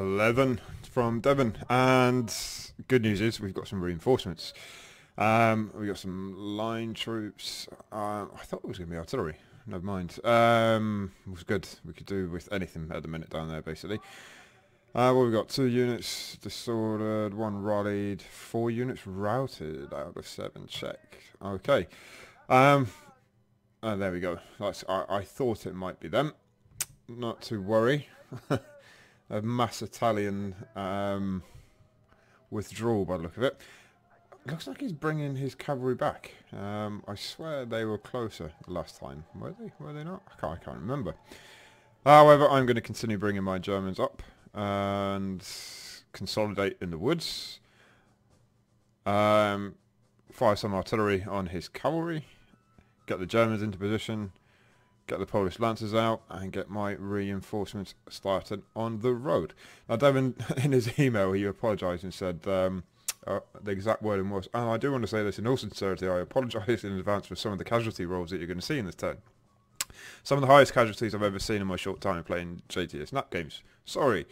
11 from Devon, and good news is we've got some reinforcements. We got some line troops. I thought it was going to be artillery. Never mind. It was good. We could do with anything at the minute down there, basically. What we got? 2 units disordered, 1 rallied, 4 units routed out of 7. Check. Okay. There we go. I thought it might be them. Not to worry. A mass Italian withdrawal by the look of it. Looks like he's bringing his cavalry back. I swear they were closer last time. Were they? Were they not? I can't remember. However, I'm going to continue bringing my Germans up and consolidate in the woods. Fire some artillery on his cavalry. Get the Germans into position. Get the Polish lancers out and get my reinforcements started on the road. Now, Devon, in his email, he apologised and said the exact wording was, and I do want to say this in all sincerity, I apologise in advance for some of the casualty rolls that you're going to see in this turn. Some of the highest casualties I've ever seen in my short time playing JTS NAP games. Sorry.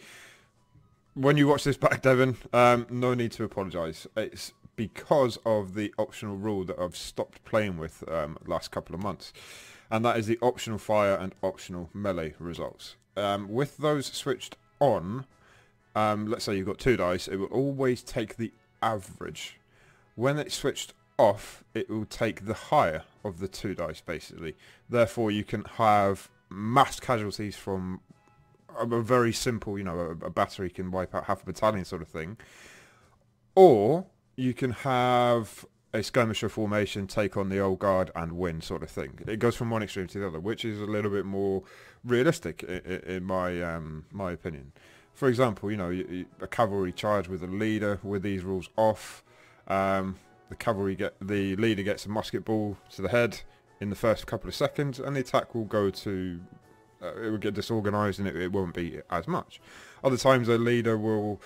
When you watch this back, Devon, no need to apologise. It's because of the optional rule that I've stopped playing with last couple of months. And that is the optional fire and optional melee results. With those switched on, let's say you've got 2 dice, it will always take the average. When it's switched off, it will take the higher of the 2 dice, basically. Therefore, you can have mass casualties from a very simple, you know, a battery can wipe out half a battalion sort of thing. Or you can have a skirmisher formation take on the old guard and win sort of thing. It goes from one extreme to the other, which is a little bit more realistic in my my opinion. For example, you know, a cavalry charge with a leader with these rules off. The leader gets a musket ball to the head in the first couple of seconds, and the attack will go to it will get disorganized, and it won't be as much. Other times, a leader will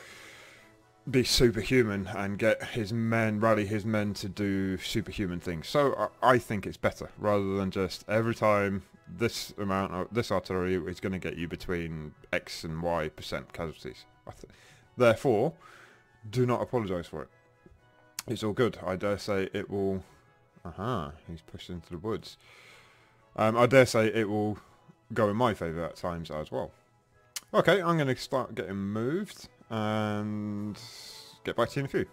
be superhuman and get his men, rally his men to do superhuman things. So I think it's better rather than just every time this amount of this artillery is going to get you between X and Y% casualties. Therefore, do not apologise for it. It's all good. I dare say it will. He's pushed into the woods. I dare say it will go in my favour at times as well. Okay, I'm going to start getting moved and get back to you in a few.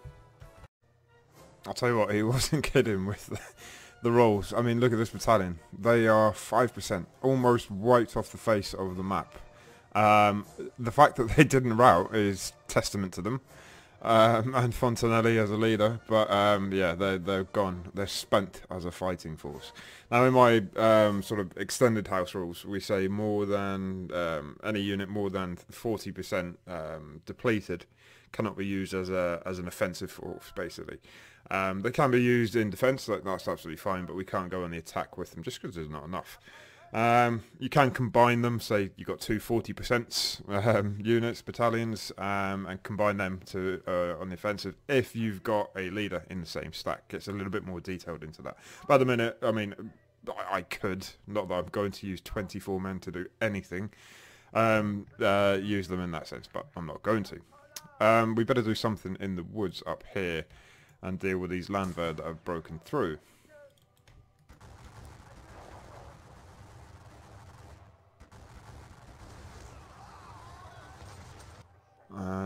I'll tell you what, he wasn't kidding with the rolls. I mean, look at this battalion. They are 5%, almost wiped off the face of the map. The fact that they didn't rout is testament to them. And Fontanelli as a leader, but yeah, they're gone. They're spent as a fighting force. Now, in my sort of extended house rules, we say more than any unit more than 40% depleted cannot be used as an offensive force, basically. They can be used in defence, that's absolutely fine, but we can't go on the attack with them just because there's not enough. You can combine them, say you've got 2 40% units, battalions, and combine them to on the offensive if you've got a leader in the same stack. It's a little bit more detailed into that. But at the minute, I mean, I could, not that I'm going to use 24 men to do anything, use them in that sense, but I'm not going to. We better do something in the woods up here and deal with these landwehr that have broken through.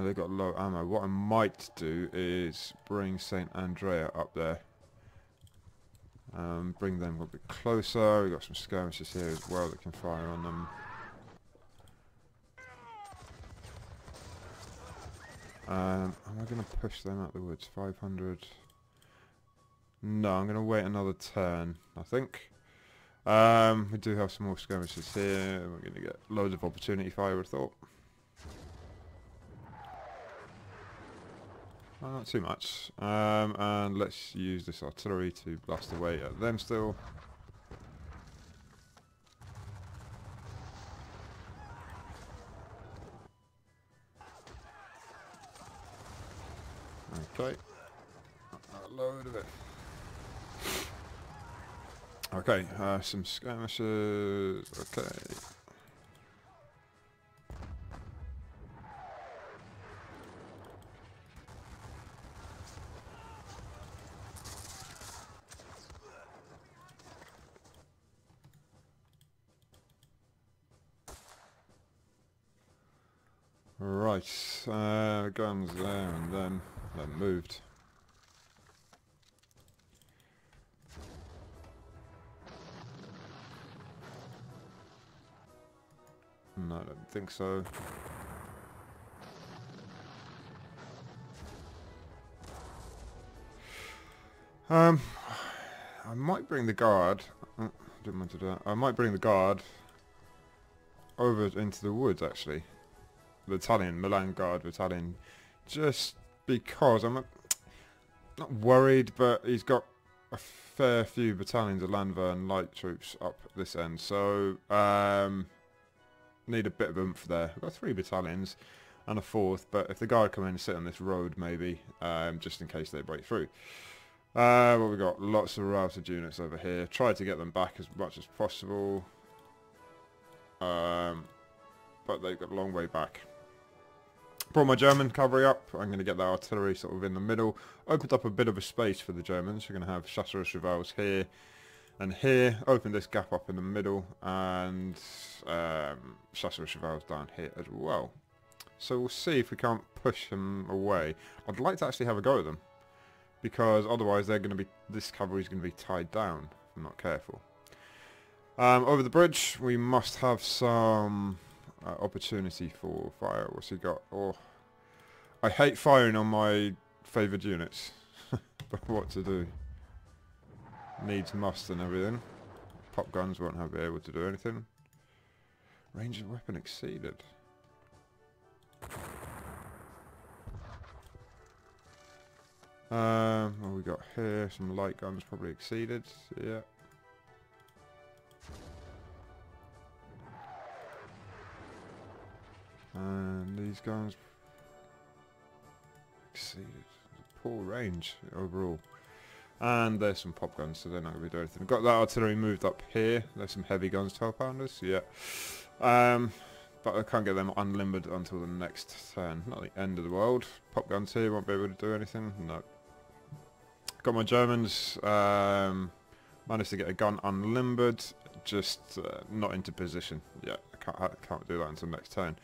They've got low ammo. What I might do is bring St. Andrea up there. Bring them a bit closer. We've got some skirmishers here as well that can fire on them. Am I going to push them out the woods? 500. No, I'm going to wait another turn, I think. We do have some more skirmishers here. We're going to get loads of opportunity fire, I would have thought. Not too much. And let's use this artillery to blast away at them still. Okay. A load of it. Okay, some skirmishers. Okay. Right, guns there and then moved. No, I don't think so. I might bring the guard. Didn't want to do that. I might bring the guard over into the woods, actually. The Italian, Milan Guard battalion, just because I'm not worried, but he's got a fair few battalions of Landwehr light troops up this end, so need a bit of oomph there. I've got 3 battalions and a 4th, but if the guard come in and sit on this road, maybe, just in case they break through. What we got? Lots of routed units over here. Try to get them back as much as possible, but they've got a long way back. Brought my German cavalry up. I'm going to get that artillery sort of in the middle. Opened up a bit of a space for the Germans. We're going to have chasseurs à chevaux here and here. Open this gap up in the middle, and chasseurs à chevaux down here as well. So we'll see if we can't push them away. I'd like to actually have a go at them, because otherwise they're going to be, this cavalry is going to be tied down if I'm not careful. Over the bridge we must have some opportunity for fire. What's he got? Oh, I hate firing on my favoured units, but what to do? Needs must and everything. Pop guns won't be able to do anything. Range of weapon exceeded. What we got here? Some light guns probably exceeded. Yeah. And these guns exceeded. Poor range overall. And there's some pop guns, so they're not going to be doing anything. We've got that artillery moved up here. There's some heavy guns, 12 pounders. Yeah. But I can't get them unlimbered until the next turn. Not the end of the world. Pop guns here won't be able to do anything. No. Got my Germans. Managed to get a gun unlimbered. Just not into position. Yeah, I can't do that until next turn.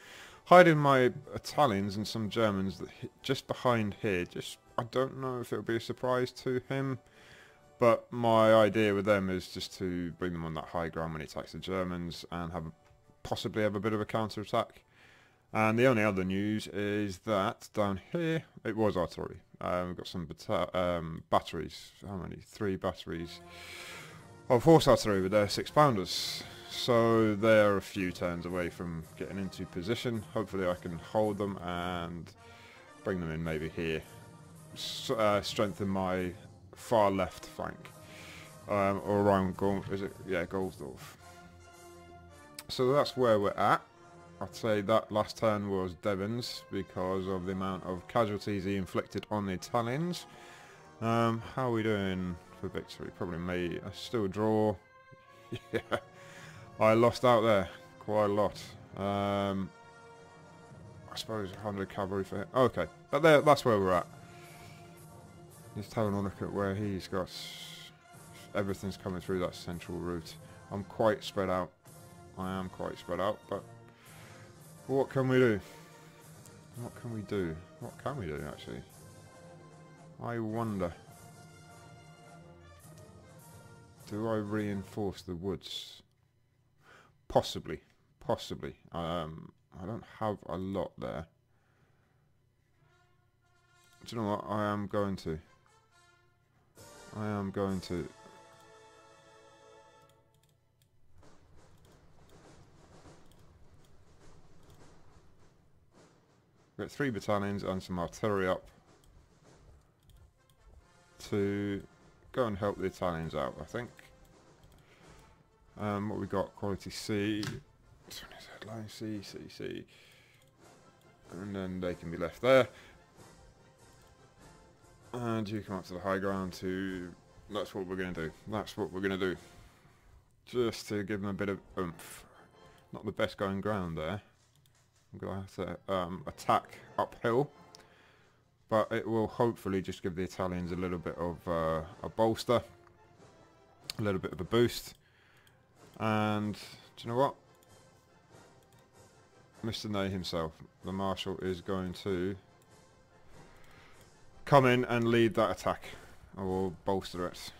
Hiding my Italians and some Germans that just behind here. I don't know if it'll be a surprise to him, but my idea with them is just to bring them on that high ground when he attacks the Germans and possibly have a bit of a counter attack. And the only other news is that down here it was artillery. We've got some batteries. How many? 3 batteries of horse artillery with their 6 pounders. So they're a few turns away from getting into position. Hopefully I can hold them and bring them in maybe here. Strengthen my far left flank. Or around Goldsdorf. So that's where we're at. I'd say that last turn was Devon's because of the amount of casualties he inflicted on the Italians. How are we doing for victory? Probably me. I still draw. Yeah. I lost out there quite a lot. I suppose 100 cavalry for him. Okay, but that's where we're at. Just having a look at where he's got everything's coming through that central route. I'm quite spread out. I am quite spread out, but what can we do? What can we do? What can we do actually? I wonder. Do I reinforce the woods? Possibly. Possibly. I don't have a lot there. Do you know what? I am going to. We've got 3 battalions and some artillery up to go and help the Italians out, I think. What we got? Quality C, line C, C, C, and then they can be left there. And you come up to the high ground to. That's what we're going to do. That's what we're going to do. Just to give them a bit of oomph. Not the best going ground there. I'm going to have to attack uphill, but it will hopefully just give the Italians a little bit of a bolster, a little bit of a boost. And do you know what? Mr. Ney himself, the Marshal, is going to come in and lead that attack, or bolster it.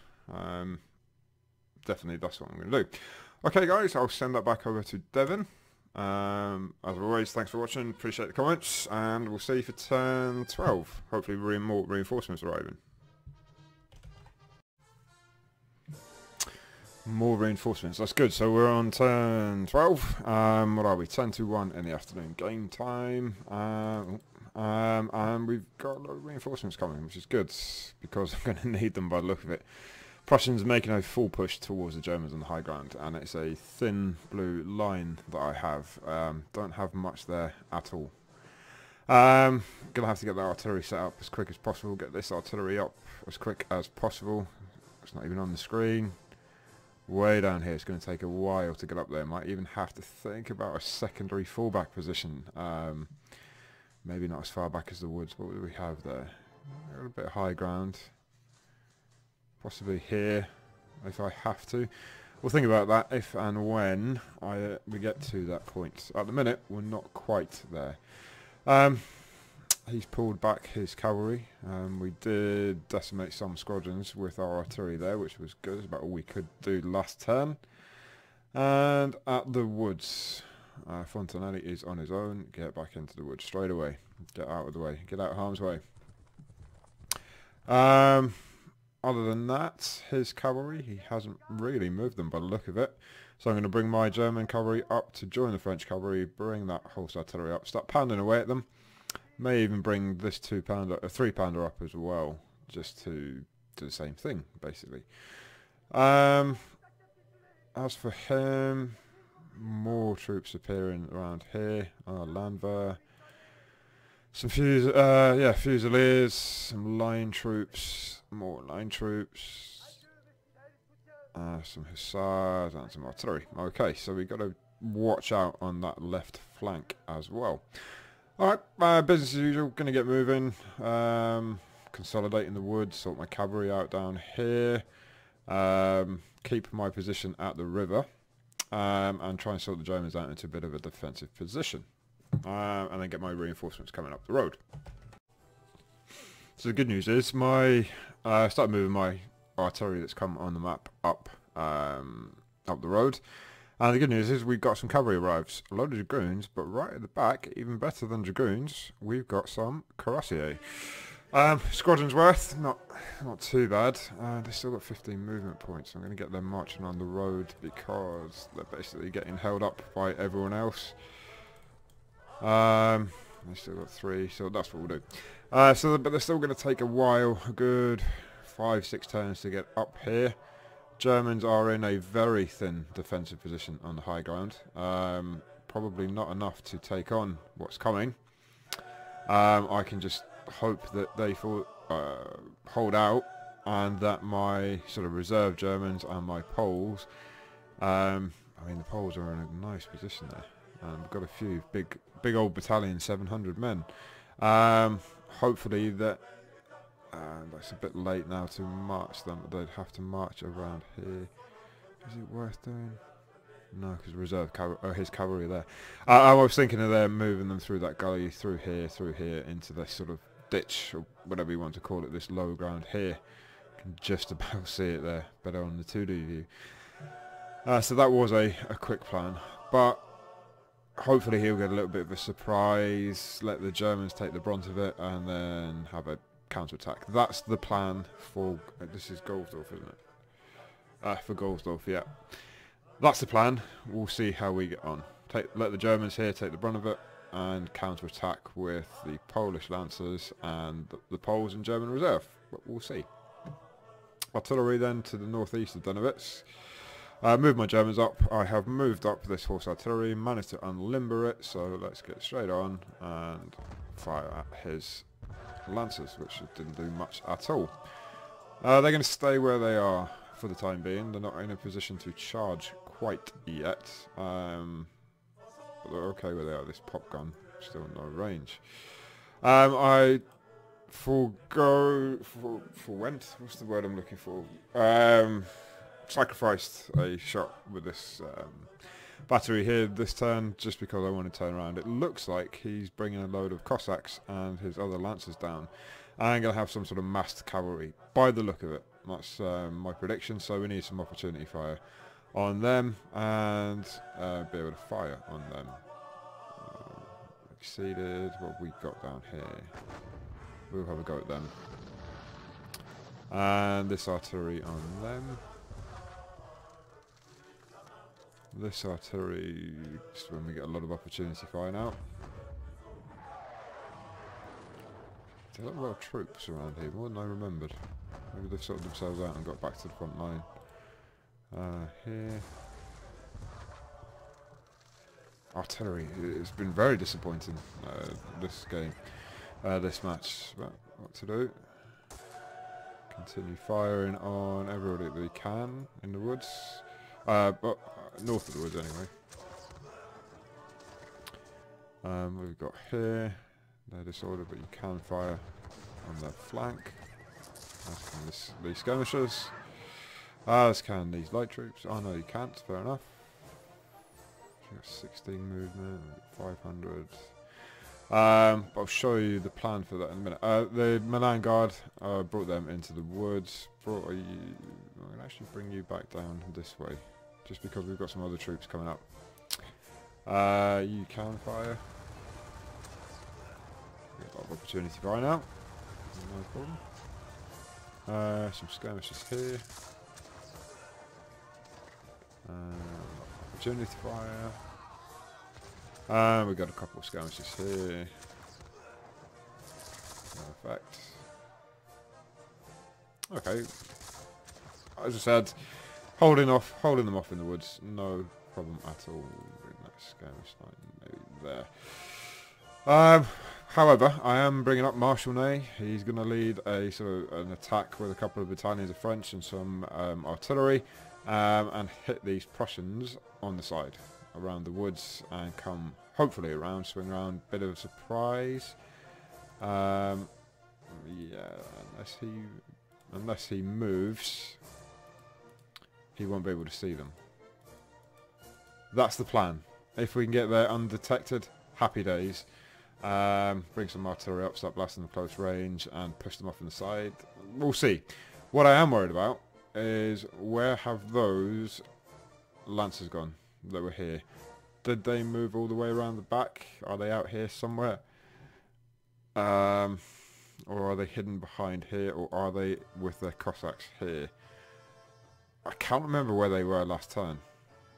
Definitely that's what I'm going to do. Okay guys, I'll send that back over to Devon. As always, thanks for watching, appreciate the comments, and we'll see you for turn 12. Hopefully more reinforcements arriving. More reinforcements, that's good. So we're on turn 12. What are we? 10 to 1 in the afternoon game time. And we've got a lot of reinforcements coming, which is good, because I'm going to need them by the look of it. Prussians making a full push towards the Germans on the high ground, and it's a thin blue line that I have. Don't have much there at all. Gonna have to get the artillery set up as quick as possible, get this artillery up as quick as possible. It's not even on the screen. Way down here, it's going to take a while to get up there. Might even have to think about a secondary fallback position. Maybe not as far back as the woods. What do we have there? A bit of high ground. Possibly here, if I have to. We'll think about that if and when we get to that point. At the minute, we're not quite there. He's pulled back his cavalry. We did decimate some squadrons with our artillery there, which was good. It's about all we could do last turn. And at the woods, Fontanelli is on his own. Get back into the woods straight away. Get out of the way. Get out of harm's way. Other than that, his cavalry, he hasn't really moved them by the look of it. So I'm going to bring my German cavalry up to join the French cavalry, bring that horse artillery up, start pounding away at them. May even bring this 3-pounder up as well, just to do the same thing, basically. As for him, more troops appearing around here. Landwehr. Some Fusiliers, some line troops, more line troops, some hussars and some artillery. Okay, so we've got to watch out on that left flank as well. Alright, business as usual, going to get moving, consolidating the woods, sort my cavalry out down here, keep my position at the river, and try and sort the Germans out into a bit of a defensive position. And then get my reinforcements coming up the road. So the good news is I started moving my artillery that's come on the map up the road. And the good news is we've got some cavalry arrives, a load of dragoons, but right at the back, even better than dragoons, we've got some cuirassiers. Squadron's worth, not too bad. They've still got 15 movement points. I'm going to get them marching on the road because they're basically getting held up by everyone else. They still got 3, so that's what we'll do. But they're still going to take a while, a good 5-6 turns to get up here. Germans are in a very thin defensive position on the high ground. Probably not enough to take on what's coming. I can just hope that they hold out, and that my sort of reserve Germans and my Poles, I mean the Poles are in a nice position there. We've got a few big old battalions, 700 men. Hopefully that's a bit late now to march them. They'd have to march around here. Is it worth doing? No, because reserve his cavalry there. I was thinking of them moving them through that gully, through here, into this sort of ditch, or whatever you want to call it, this low ground here. You can just about see it there, better on the 2D view. So that was a quick plan, but hopefully he'll get a little bit of a surprise, let the Germans take the brunt of it, and then have a counter-attack. That's the plan for... this is Goldsdorf, isn't it? For Goldsdorf, yeah. That's the plan. We'll see how we get on. Let the Germans here take the brunt of it, and counter-attack with the Polish Lancers and the Poles and German reserve. But we'll see. Artillery then to the northeast of Dennewitz. Move my Germans up. I have moved up this horse artillery, managed to unlimber it, so let's get straight on and fire at his Lancers, which didn't do much at all. They're going to stay where they are for the time being. They're not in a position to charge quite yet, but they're okay where they are. This pop gun, still no range. I what's the word I'm looking for? Sacrificed a shot with this battery here this turn, just because I want to turn around. It looks like he's bringing a load of Cossacks and his other lancers down. I'm going to have some sort of massed cavalry, by the look of it. That's my prediction, so we need some opportunity fire on them, and be able to fire on them. Exceeded what we got down here. We'll have a go at them. And this artillery on them. This artillery is when we get a lot of opportunity fire now. There's a lot of troops around here, more than I remembered. Maybe they've sorted themselves out and got back to the front line. Here. Artillery, it's been very disappointing, this game, this match. But what to do? Continue firing on everybody that we can in the woods. But north of the woods anyway. What we've got here, they're disordered, but you can fire on their flank. As can these skirmishers. As can these light troops. Oh no, you can't, fair enough. You got 16 movement, 500. I'll show you the plan for that in a minute. The Milan Guard, brought them into the woods. I'm going to actually bring you back down this way, just because we've got some other troops coming up. You can fire. Got a lot of opportunity fire now. No problem. Some skirmishes here. Opportunity fire. And we've got a couple of skirmishes here. No effect. Okay. As I said, holding them off in the woods, no problem at all. Bring that skirmish line maybe there. However, I am bringing up Marshal Ney. He's going to lead a sort of an attack with a couple of battalions of French and some artillery, and hit these Prussians on the side around the woods and come hopefully around, swing around, bit of a surprise. Yeah, unless he moves, he won't be able to see them. That's the plan. If we can get there undetected, happy days. Bring some artillery up, start blasting them close range, and push them off on the side. We'll see. What I am worried about is, where have those lancers gone that were here? Did they move all the way around the back? Are they out here somewhere? Or are they hidden behind here? Or are they with their Cossacks here? I can't remember where they were last turn.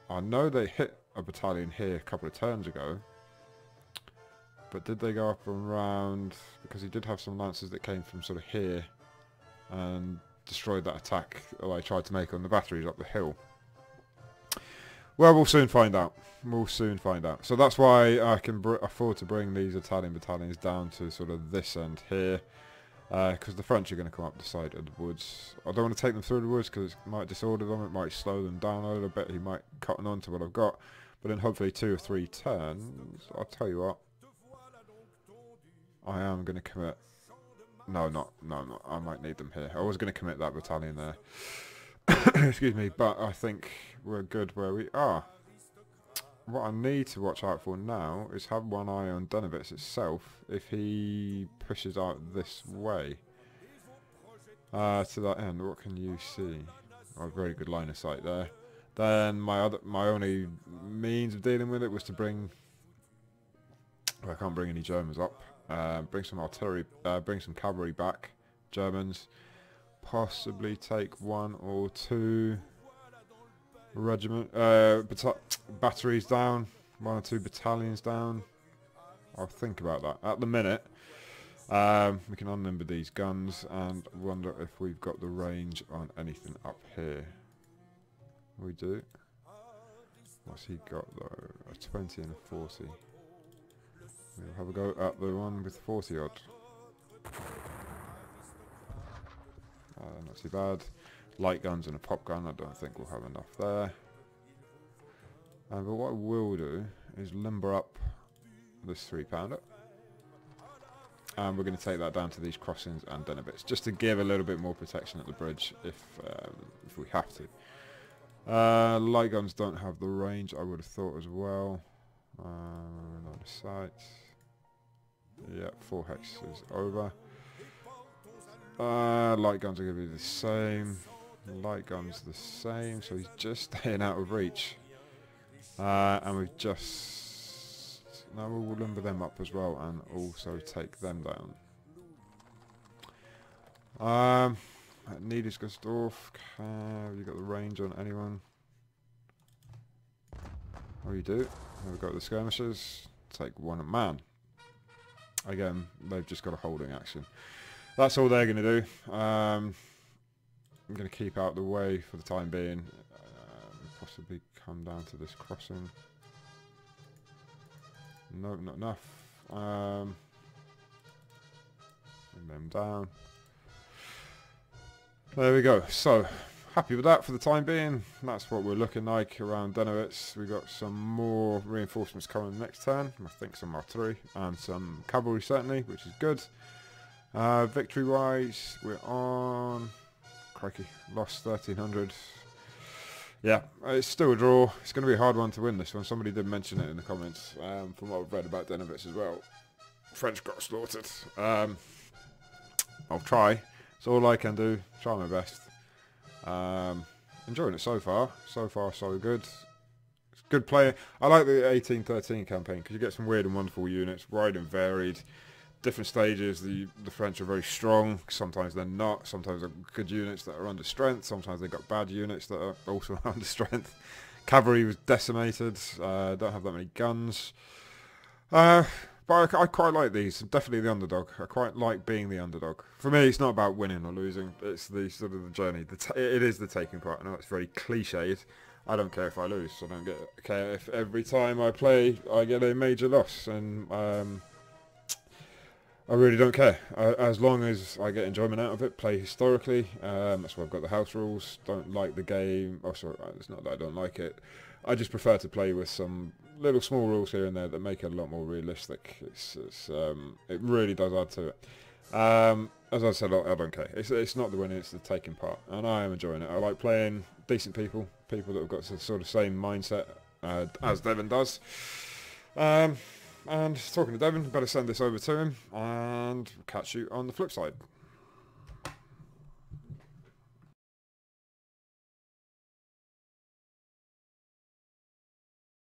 I know they hit a battalion here a couple of turns ago. But did they go up and around? Because he did have some lancers that came from sort of here and destroyed that attack that I tried to make on the batteries up the hill. Well, we'll soon find out. We'll soon find out. So that's why I can afford to bring these Italian battalions down to sort of this end here. Because the French are going to come up the side of the woods. I don't want to take them through the woods because it might disorder them. It might slow them down a little bit. He might cut on to what I've got. But in hopefully 2 or 3 turns, I'll tell you what. I am going to commit. No, I might need them here. I was going to commit that battalion there. Excuse me, but I think we're good where we are. What I need to watch out for now is have one eye on Dennewitz itself if he pushes out this way. To that end, what can you see? Oh, very good line of sight there. Then my only means of dealing with it was to bring. I can't bring any Germans up. Bring some artillery, bring some cavalry back, Germans, possibly take 1 or 2 batteries down, 1 or 2 battalions down. I'll think about that. At the minute, we can unlimber these guns and wonder if we've got the range on anything up here. We do. What's he got though? A 20 and a 40. We'll have a go at the one with 40 odd. Not too bad. Light guns and a pop gun, I don't think we'll have enough there. But what I will do is limber up this 3-pounder. And we're going to take that down to these crossings and Dennewitz, just to give a little bit more protection at the bridge if we have to. Light guns don't have the range I would have thought as well. Not the sights. Yeah, 4 hex is over. Light guns are going to be the same. Light guns the same, so he's just staying out of reach. And we've just... Now we'll limber them up as well and also take them down. Niedersdorf, have you got the range on anyone? Oh, you do. We've got the skirmishers. Take one man. Again, they've just got a holding action. That's all they're going to do. I'm going to keep out the way for the time being. Possibly come down to this crossing. No, not enough. Bring them down. There we go. So, happy with that for the time being. That's what we're looking like around Dennewitz. We've got some more reinforcements coming next turn. I think some artillery and some cavalry certainly, which is good. Victory-wise, we're on... Crikey, lost 1,300. Yeah, it's still a draw. It's going to be a hard one to win this one. Somebody did mention it in the comments from what I've read about Dennewitz as well. French got slaughtered. I'll try. It's all I can do. Try my best. Enjoying it so far. So far, so good. It's good play. I like the 1813 campaign because you get some weird and wonderful units, wide and varied. Different stages. The French are very strong. Sometimes they're not. Sometimes they're good units that are under strength. Sometimes they've got bad units that are also under strength. Cavalry was decimated. Don't have that many guns. But I quite like these. I'm definitely the underdog. I quite like being the underdog. For me, it's not about winning or losing. It's the sort of the journey. It is the taking part. I know it's very cliched. I don't care if I lose. I don't care if every time I play I get a major loss. And I really don't care. As long as I get enjoyment out of it, play historically. That's why I've got the house rules. Don't like the game. Oh, sorry, it's not that I don't like it. I just prefer to play with some little small rules here and there that make it a lot more realistic. It really does add to it. As I said, I don't care. It's not the winning, it's the taking part. And I am enjoying it. I like playing decent people that have got the sort of same mindset as Devon does. And talking to Devon, better send this over to him, and catch you on the flip side.